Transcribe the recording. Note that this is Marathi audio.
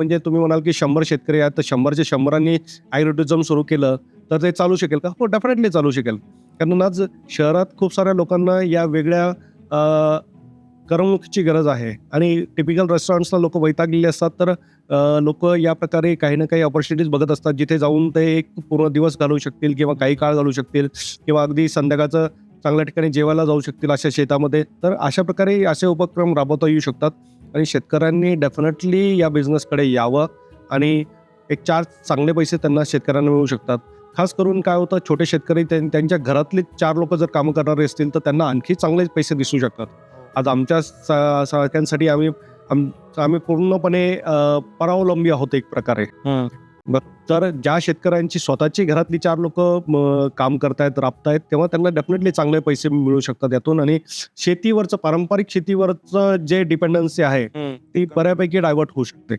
म्हणजे तुम्ही म्हणाल की 100 शेतकरी आहेत, तर 100च्या 100 ॲग्रोटुरिझम सुरू केलं तर ते चालू शकेल का? हो, डेफिनेटली चालू शकेल. कारण आज शहरात खूप साऱ्या लोकांना या वेगळ्या करमणुकीची गरज आहे आणि टिपिकल रेस्टॉरंट्सला लोकं वैतागलेले असतात, तर लोकं या प्रकारे काही ना काही अपॉर्च्युनिटीज बघत असतात, जिथे जाऊन ते एक पूर्ण दिवस घालवू शकतील किंवा काही काळ घालवू शकतील किंवा अगदी संध्याकाळचं चांगल्या ठिकाणी जेवायला जाऊ शकतील अशा शेतामध्ये. तर अशा प्रकारे असे उपक्रम राबवता येऊ शकतात आणि शेतकऱ्यांनी डेफिनेटली या बिझनेसकडे यावं आणि एक 4 चांगले पैसे त्यांना शेतकऱ्यांना मिळू शकतात. खास करून काय होतं, छोटे शेतकरी त्यांच्या घरातली 4 लोकं जर कामं करणारे असतील, तर त्यांना आणखी चांगले पैसे दिसू शकतात. आज आमच्या सारख्यांसाठी आम्ही पूर्णपणे परावलंबी आहोत एक प्रकारे. तर ज्या शेतकऱ्यांची स्वतःची घरातली 4 लोकं काम करतायत, राबतायत, तेव्हा त्यांना डेफिनेटली चांगले पैसे मिळू शकतात यातून आणि पारंपरिक शेतीवरचं जे डिपेंडन्सी आहे ती बऱ्यापैकी डायव्हर्ट होऊ शकते.